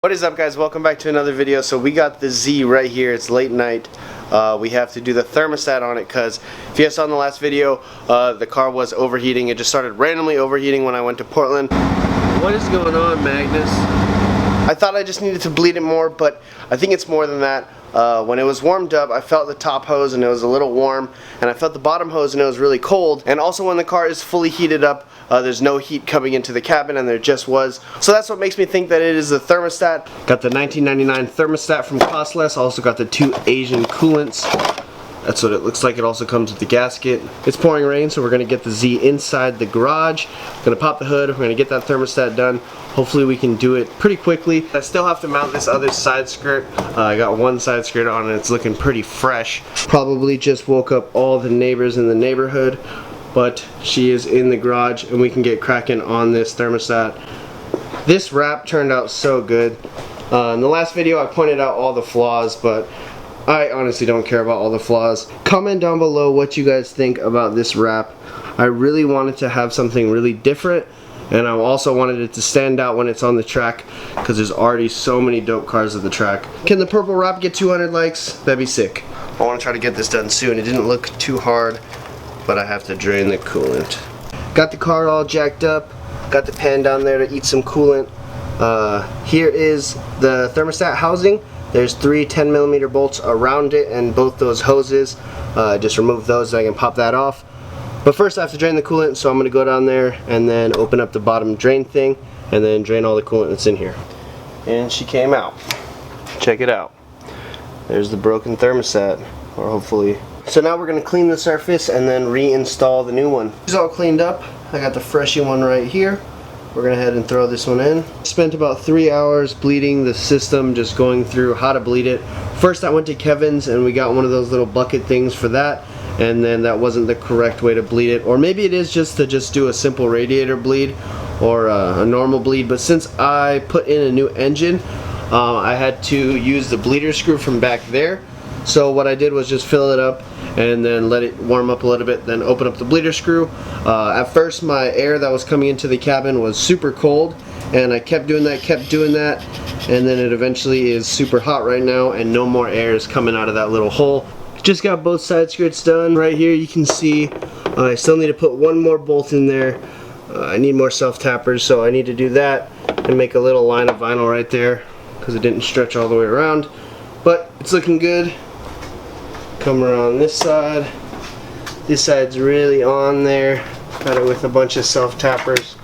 What is up, guys? Welcome back to another video. So we got the Z right here. It's late night. We have to do the thermostat on it because if you guys saw in the last video, the car was overheating. It just started randomly overheating when I went to Portland. What is going on, Magnus? I thought I just needed to bleed it more, but I think it's more than that. When it was warmed up, I felt the top hose and it was a little warm, and I felt the bottom hose and it was really cold. And also when the car is fully heated up, there's no heat coming into the cabin, and there just was. So that's what makes me think that it is the thermostat. Got the 1999 thermostat from Costless. Also got the two Asian coolants. That's what it looks like. It also comes with the gasket. It's pouring rain, so we're going to get the Z inside the garage. Going to pop the hood. We're going to get that thermostat done. Hopefully we can do it pretty quickly. I still have to mount this other side skirt. I got one side skirt on and it's looking pretty fresh. Probably just woke up all the neighbors in the neighborhood, but she is in the garage and we can get cracking on this thermostat. This wrap turned out so good. In the last video I pointed out all the flaws, but I honestly don't care about all the flaws. Comment down below what you guys think about this wrap. I really wanted to have something really different, and I also wanted it to stand out when it's on the track because there's already so many dope cars at the track. Can the purple wrap get 200 likes? That'd be sick. I want to try to get this done soon. It didn't look too hard, but I have to drain the coolant. Got the car all jacked up. Got the pan down there to eat some coolant. Here is the thermostat housing. There's three 10mm bolts around it and both those hoses. Just remove those so I can pop that off. But first I have to drain the coolant, so I'm going to go down there and then open up the bottom drain thing and then drain all the coolant that's in here. And she came out. Check it out. There's the broken thermostat, or hopefully. So now we're going to clean the surface and then reinstall the new one. It's all cleaned up. I got the freshy one right here. We're going to head and throw this one in. Spent about 3 hours bleeding the system, just going through how to bleed it. First I went to Kevin's and we got one of those little bucket things for that, and then that wasn't the correct way to bleed it. Or maybe it is just to do a simple radiator bleed or a normal bleed, but since I put in a new engine, I had to use the bleeder screw from back there. So what I did was just fill it up and then let it warm up a little bit, then open up the bleeder screw. At first my air that was coming into the cabin was super cold, and I kept doing that, and then it eventually is super hot right now and no more air is coming out of that little hole. Just got both side skirts done. Right here you can see I still need to put one more bolt in there. I need more self-tappers, so I need to do that and make a little line of vinyl right there because it didn't stretch all the way around. But it's looking good. Come around this side. This side's really on there. Got it with a bunch of self-tappers.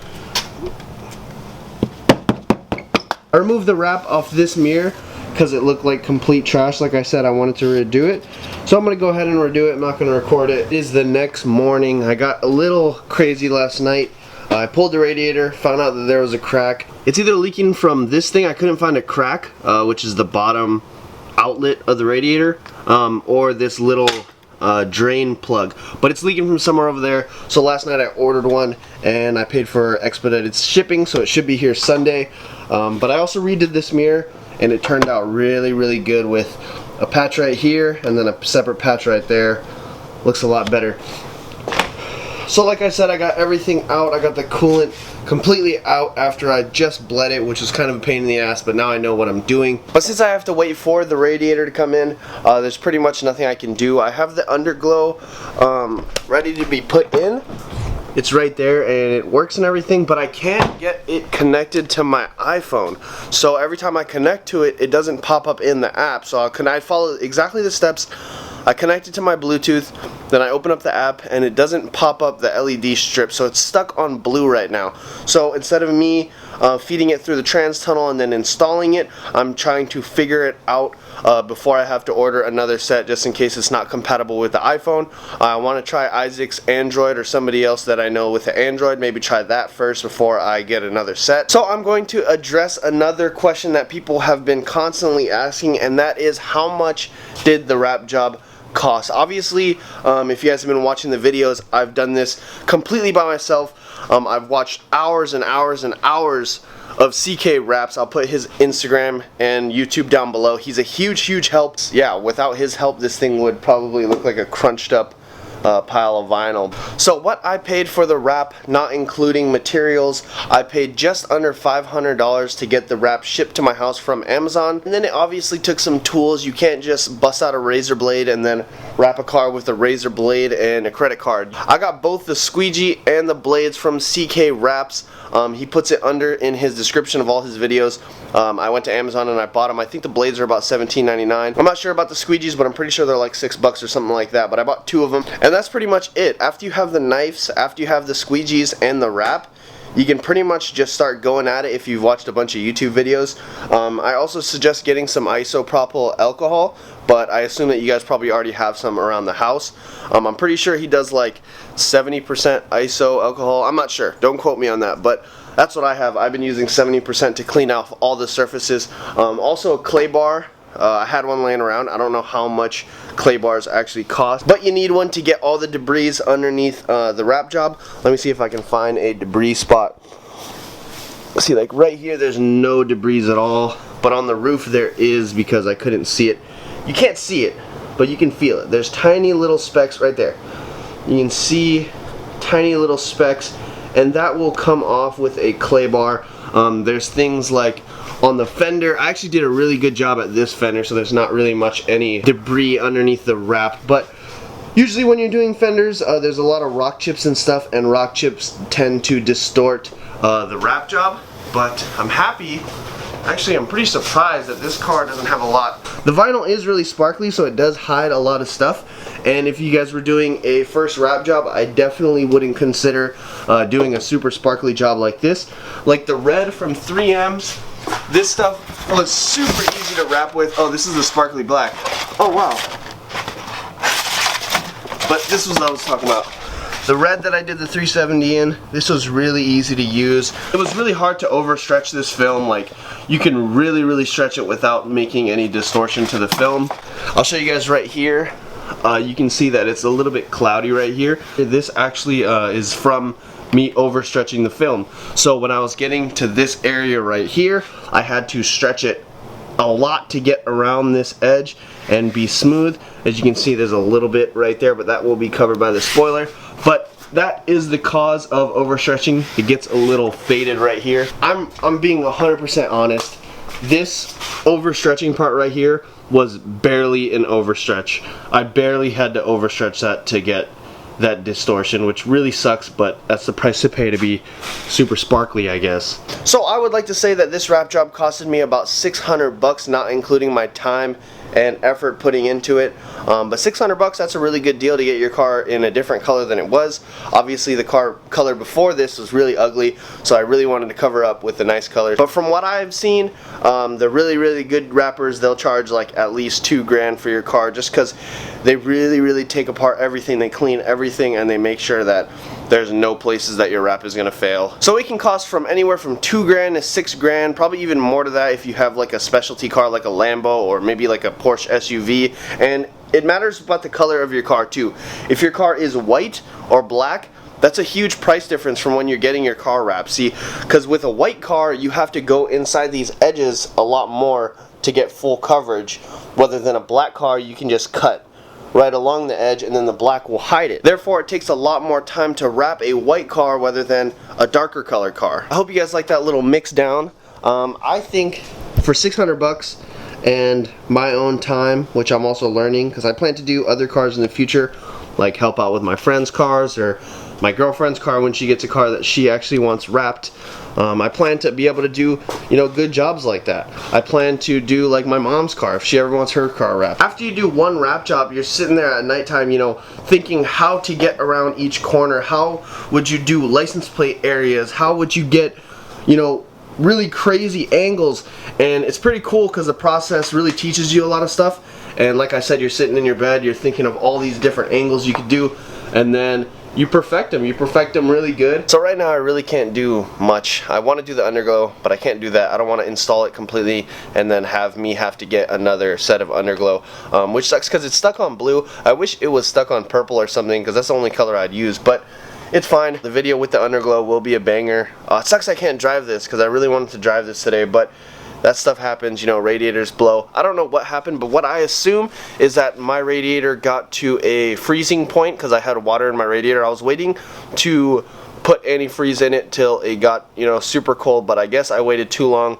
I removed the wrap off this mirror because it looked like complete trash. Like I said, I wanted to redo it. So I'm going to go ahead and redo it. I'm not going to record it. It is the next morning. I got a little crazy last night. I pulled the radiator, found out that there was a crack. It's either leaking from this thing. I couldn't find a crack, which is the bottom outlet of the radiator, or this little drain plug, but it's leaking from somewhere over there. So last night I ordered one and I paid for expedited shipping, so it should be here Sunday. But I also redid this mirror and it turned out really good with a patch right here and then a separate patch right there. Looks a lot better. So like I said, I got everything out. I got the coolant completely out after I just bled it, which was kind of a pain in the ass, but now I know what I'm doing. But since I have to wait for the radiator to come in, there's pretty much nothing I can do. I have the Underglow ready to be put in. It's right there and it works and everything, but I can't get it connected to my iPhone. So every time I connect to it, it doesn't pop up in the app. So I follow exactly the steps. I connect it to my Bluetooth, then I open up the app and it doesn't pop up the LED strip, so it's stuck on blue right now. So instead of me feeding it through the trans tunnel and then installing it, I'm trying to figure it out before I have to order another set, just in case it's not compatible with the iPhone. I want to try Isaac's Android or somebody else that I know with the Android. Maybe try that first before I get another set. So I'm going to address another question that people have been constantly asking, and that is, how much did the wrap job cost? Obviously, if you guys have been watching the videos, I've done this completely by myself. I've watched hours and hours and hours of CK Wraps. I'll put his Instagram and YouTube down below. He's a huge help. Yeah, without his help, this thing would probably look like a crunched up pile of vinyl. So what I paid for the wrap, not including materials, I paid just under $500 to get the wrap shipped to my house from Amazon. And then it obviously took some tools. You can't just bust out a razor blade and then wrap a car with a razor blade and a credit card. I got both the squeegee and the blades from CK Wraps. He puts it under in his description of all his videos. I went to Amazon and I bought them. I think the blades are about $17.99. I'm not sure about the squeegees, but I'm pretty sure they're like $6 or something like that. But I bought 2 of them, and that's pretty much it. After you have the knives, after you have the squeegees and the wrap, you can pretty much just start going at it if you've watched a bunch of YouTube videos. I also suggest getting some isopropyl alcohol, but I assume that you guys probably already have some around the house. I'm pretty sure he does like 70% iso alcohol. I'm not sure. Don't quote me on that, but that's what I have. I've been using 70% to clean off all the surfaces. Also a clay bar. I had one laying around. I don't know how much clay bars actually cost, but you need one to get all the debris underneath the wrap job. Let me see if I can find a debris spot. See, like right here there's no debris at all, but on the roof there is, because I couldn't see it. You can't see it, but you can feel it. There's tiny little specks right there. You can see tiny little specks, and that will come off with a clay bar. There's things like on the fender. I actually did a really good job at this fender, so there's not really much any debris underneath the wrap, but usually when you're doing fenders, there's a lot of rock chips and stuff, and rock chips tend to distort the wrap job. But I'm happy. Actually, I'm pretty surprised that this car doesn't have a lot. The vinyl is really sparkly, so it does hide a lot of stuff. And if you guys were doing a first wrap job, I definitely wouldn't consider doing a super sparkly job like this. Like the red from 3M's, this stuff was super easy to wrap with. Oh, this is the sparkly black. Oh, wow. But this was what I was talking about. The red that I did the 370 in, this was really easy to use. It was really hard to overstretch this film. Like, you can really stretch it without making any distortion to the film. I'll show you guys right here. You can see that it's a little bit cloudy right here. This actually is from me overstretching the film. So when I was getting to this area right here, I had to stretch it a lot to get around this edge and be smooth. As you can see, there's a little bit right there, but that will be covered by the spoiler. But that is the cause of overstretching. It gets a little faded right here. I'm being 100% honest. This overstretching part right here was barely an overstretch. I barely had to overstretch that to get that distortion, which really sucks, but that's the price to pay to be super sparkly, I guess. So I would like to say that this wrap job costed me about $600, not including my time and effort putting into it. But $600, that's a really good deal to get your car in a different color than it was. Obviously the car color before this was really ugly, so I really wanted to cover up with the nice colors. But from what I've seen, the really good wrappers, they'll charge like at least $2 grand for your car, just because they really take apart everything, they clean everything, and they make sure that there's no places that your wrap is gonna fail. So it can cost from anywhere from $2 grand to $6 grand, probably even more to that if you have like a specialty car like a Lambo or maybe like a Porsche SUV. And it matters about the color of your car too. If your car is white or black, that's a huge price difference from when you're getting your car wrapped. See, because with a white car, you have to go inside these edges a lot more to get full coverage, rather than a black car, you can just cut right along the edge and then the black will hide it. Therefore, it takes a lot more time to wrap a white car rather than a darker colored car. I hope you guys like that little mix down. I think for $600 and my own time, which I'm also learning, because I plan to do other cars in the future, like help out with my friends' cars or my girlfriend's car when she gets a car that she actually wants wrapped. I plan to be able to do, good jobs like that. I plan to do like my mom's car if she ever wants her car wrapped. After you do one wrap job, you're sitting there at nighttime, thinking how to get around each corner. How would you do license plate areas? How would you get, really crazy angles? And it's pretty cool because the process really teaches you a lot of stuff. And like I said, you're sitting in your bed, you're thinking of all these different angles you could do, and then you perfect them really good. So right now I really can't do much. I want to do the Underglow, but I can't do that. I don't want to install it completely and then have to get another set of Underglow, which sucks because it's stuck on blue. I wish it was stuck on purple or something, because that's the only color I'd use, but it's fine. The video with the Underglow will be a banger. It sucks I can't drive this, because I really wanted to drive this today, but that stuff happens, you know, radiators blow. I don't know what happened, but what I assume is that my radiator got to a freezing point because I had water in my radiator. I was waiting to put antifreeze in it till it got, you know, super cold, but I guess I waited too long.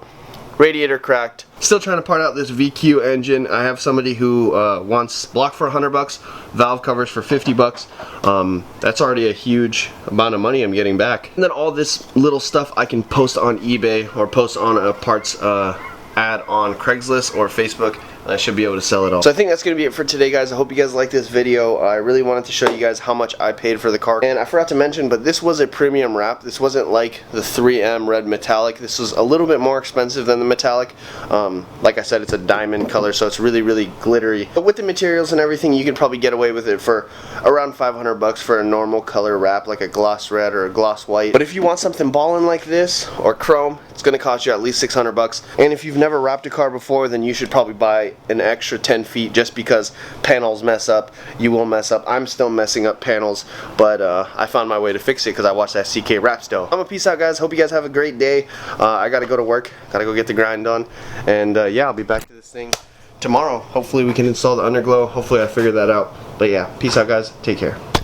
Radiator cracked. Still trying to part out this VQ engine. I have somebody who wants block for $100, valve covers for $50. That's already a huge amount of money I'm getting back. And then all this little stuff I can post on eBay or post on a parts ad on Craigslist or Facebook. I should be able to sell it all. So I think that's going to be it for today, guys. I hope you guys like this video. I really wanted to show you guys how much I paid for the car. And I forgot to mention, but this was a premium wrap. This wasn't like the 3M red metallic. This was a little bit more expensive than the metallic. Like I said, it's a diamond color, so it's really, really glittery. But with the materials and everything, you can probably get away with it for around $500 for a normal color wrap, like a gloss red or a gloss white. But if you want something ballin' like this, or chrome, it's going to cost you at least $600. And if you've never wrapped a car before, then you should probably buy an extra 10 feet just because panels mess up. You will mess up. I'm still messing up panels, but I found my way to fix it because I watched that CK rap still. I'm gonna peace out, guys. Hope you guys have a great day. I gotta go to work. Gotta go get the grind done. And yeah, I'll be back to this thing tomorrow. Hopefully we can install the Underglow. Hopefully I figured that out. But yeah, peace out, guys. Take care.